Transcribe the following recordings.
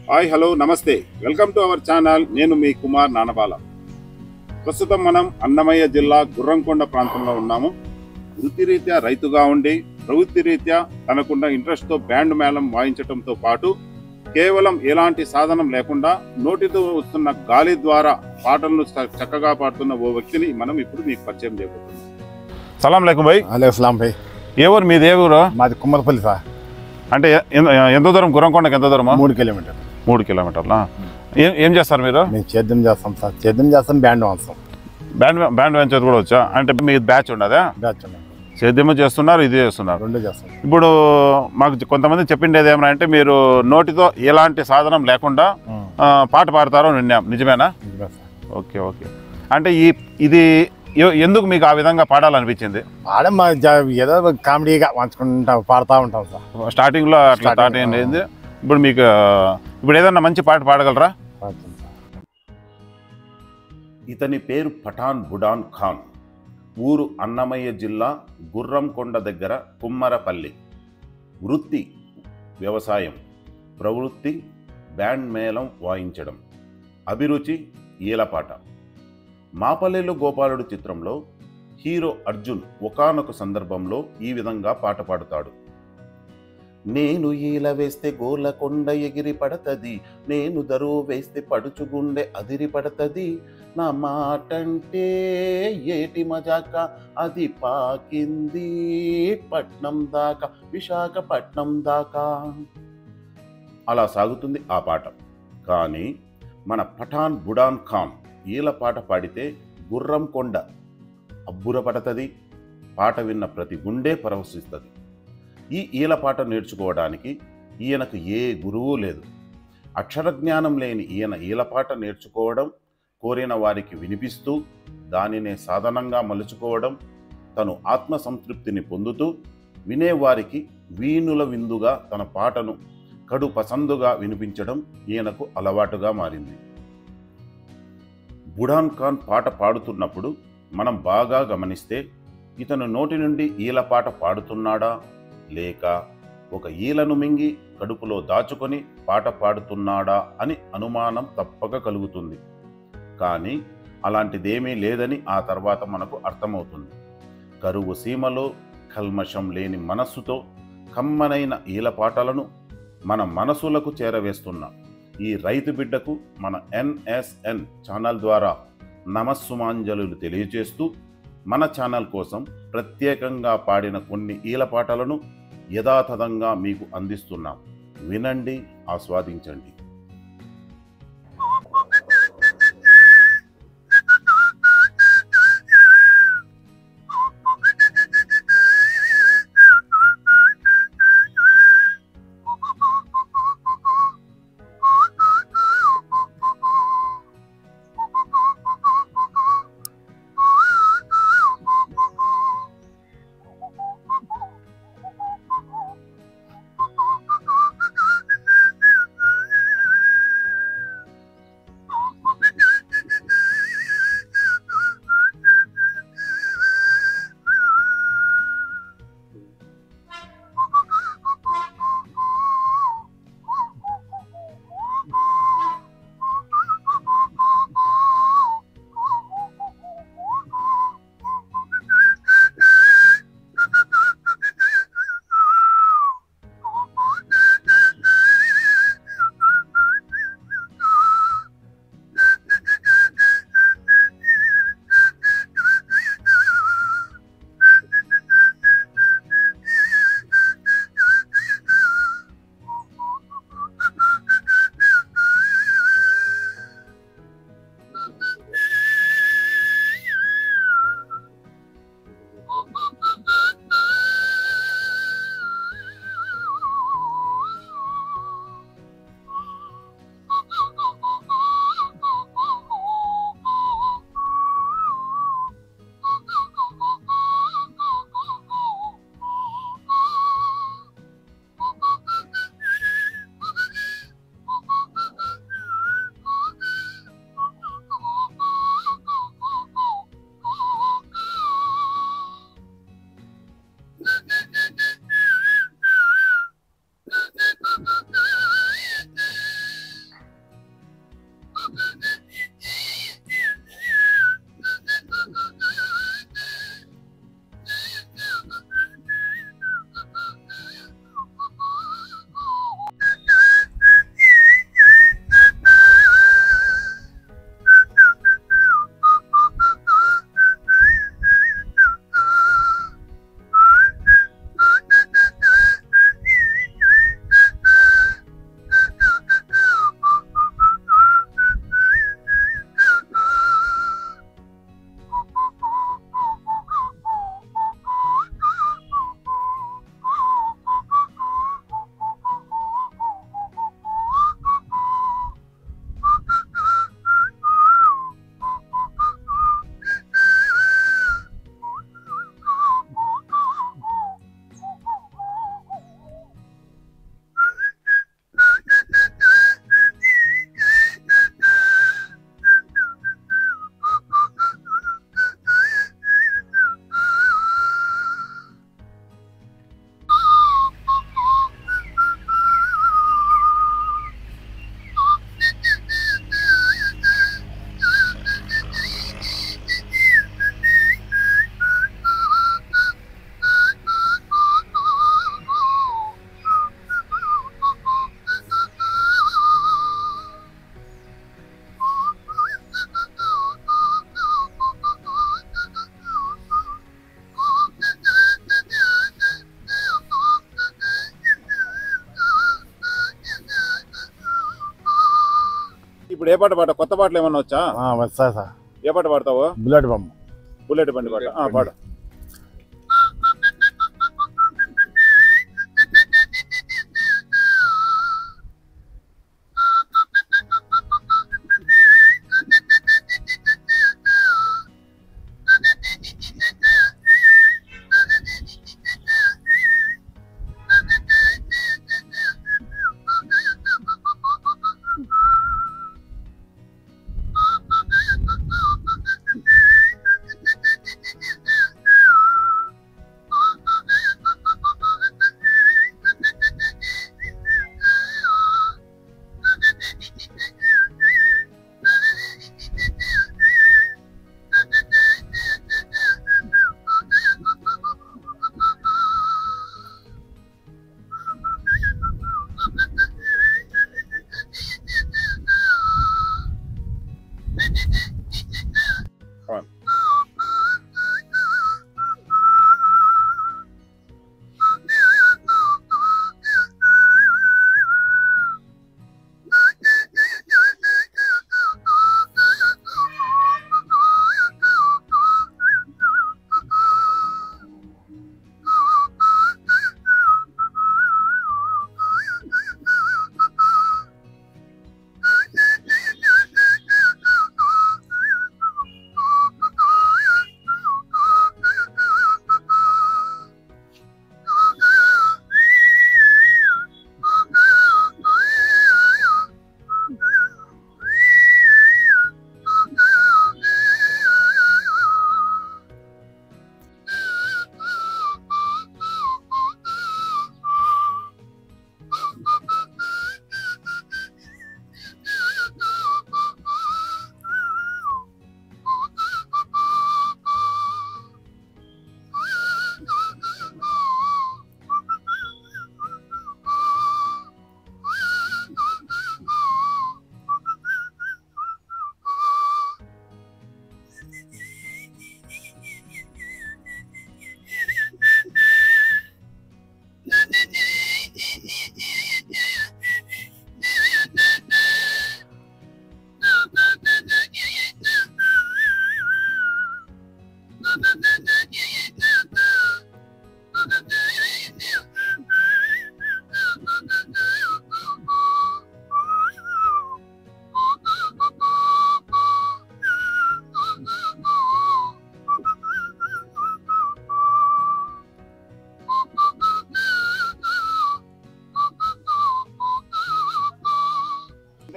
Hi hello నమస్తే welcome to our channel. నేను మీ కుమార్ నానబాల. ప్రస్తుతం మనం అన్నమయ్య జిల్లా గుర్రంకొండ ప్రాంతంలో ఉన్నాము. వృత్తిరీత్యా రైతుగా ఉండి ప్రవృత్తి రీత్యా తనకున్న ఇంట్రెస్ట్తో బ్యాండ్ మేళం వాయించడంతో పాటు కేవలం ఎలాంటి సాధనం లేకుండా నోటితో వస్తున్న గాలి ద్వారా పాటలను చక్కగా పాడుతున్న ఓ వ్యక్తిని మనం ఇప్పుడు మీకు పరిచయం చేయబోతున్నాం. సలాం లేకుం భాయ్. అలైకుస్లాం భాయ్. ఏ ఊరు మీది? ఏ ఊరు? మాది కుమ్మరపల్లి సార్. అంటే ఎంత దూరం గుర్రంకొండకి? ఎంత దూరం? 3 కిలోమీటర్లు. 3 కిలోమీటర్లా? ఏం చేస్తారు మీరు? మేము సేద్యం చేస్తాం సార్. సేద్యం చేస్తాం, బ్యాండ్ వాస్తాం. బ్యాండ్ వెంచర్ కూడా వచ్చా? అంటే మీ బ్యాచ్ ఉండదా? బ్యాచ్ ఉన్నాం. సేద్యము చేస్తున్నారు, ఇది చేస్తున్నారు, రెండు చేస్తాం. ఇప్పుడు మాకు కొంతమంది చెప్పిండేది ఏమన్నా అంటే మీరు నోటితో ఎలాంటి సాధనం లేకుండా పాట పాడతారో విన్నాం, నిజమేనా? Okay okay. అంటే ఇది ఎందుకు మీకు ఆ విధంగా పాడాలనిపించింది? పాడే మా ఏదో కామెడీగా వంచుకుంటా పాడుతూ ఉంటాం సార్. స్టార్టింగ్లో అట్లా స్టార్ట్ అయింది. ఇప్పుడు మీకు ఇప్పుడు ఏదన్నా మంచి పాట పాడగలరా? ఇతని పేరు పఠాన్ బుడాన్ ఖాన్. ఊరు అన్నమయ్య జిల్లా గుర్రంకొండ దగ్గర కుమ్మరపల్లి. వృత్తి వ్యవసాయం, ప్రవృత్తి బ్యాండ్ మేళం వాయించడం, అభిరుచి ఈలపాట. మాపల్లెలో గోపాలుడు చిత్రంలో హీరో అర్జున్ ఒకానొక సందర్భంలో ఈ విధంగా పాట పాడుతాడు. నేను ఈల వేస్తే గోలకొండ ఎగిరి పడతది, నేను దరువు వేస్తే పడుచుగుండె అదిరి పడతది, నా మాటంటే ఏటి మజాక అది పాకింది పట్నం దాకా, విశాఖపట్నం దాకా. అలా సాగుతుంది ఆ పాట. కానీ మన పఠాన్ బుడాన్ ఖాన్ ఈల పాట పాడితే గుర్రంకొండ అబ్బుర పడతది, పాట విన్న ప్రతి గుండె పరవశిస్తుంది. ఈ ఈలపాట నేర్చుకోవడానికి ఈయనకు ఏ గురువు లేదు. అక్షరజ్ఞానం లేని ఈయన ఈలపాట నేర్చుకోవడం, కోరిన వారికి వినిపిస్తూ దానినే సాధనంగా మలుచుకోవడం, తను ఆత్మసంతృప్తిని పొందుతూ వినేవారికి వీణుల విందుగా తన పాటను కడు పసందుగా వినిపించడం ఈయనకు అలవాటుగా మారింది. బుడాన్ ఖాన్ పాట పాడుతున్నప్పుడు మనం బాగా గమనిస్తే ఇతను నోటి నుండి ఈలపాట పాడుతున్నాడా లేక ఒక ఈలను మింగి కడుపులో దాచుకొని పాట పాడుతున్నాడా అని అనుమానం తప్పక కలుగుతుంది. కానీ అలాంటిదేమీ లేదని ఆ తర్వాత మనకు అర్థమవుతుంది. కరువు సీమలో కల్మషం లేని మనస్సుతో కమ్మనైన ఈలపాటలను మన మనసులకు చేరవేస్తున్న ఈ రైతు బిడ్డకు మన NSN ఛానల్ ద్వారా నమస్సుమాంజలులు తెలియజేస్తూ మన ఛానల్ కోసం ప్రత్యేకంగా పాడిన కొన్ని ఈలపాటలను యథాతథంగా మీకు అందిస్తున్నాం. వినండి, ఆస్వాదించండి. ఇప్పుడు ఏ పాట పాడతావు? కొత్త పాటలు ఏమన్నా వచ్చా? వస్తా సార్. ఏ పాట పాడతావు? బుల్లెట్ బొమ్మ. బుల్లెట్ బండి పాట పాడు.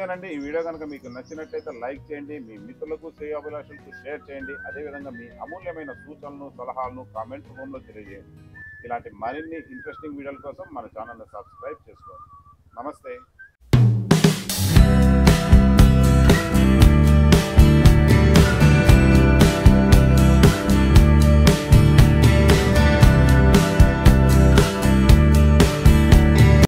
అంతేనండి. ఈ వీడియో కనుక మీకు నచ్చినట్లయితే లైక్ చేయండి, మీ మిత్రులకు శ్రేయోభిలాషులకు షేర్ చేయండి. అదేవిధంగా మీ అమూల్యమైన సూచనలు సలహాలను కామెంట్ రూపంలో తెలియజేయండి. ఇలాంటి మరిన్ని ఇంట్రెస్టింగ్ వీడియోల కోసం మన ఛానల్ని సబ్స్క్రైబ్ చేసుకోండి. నమస్తే.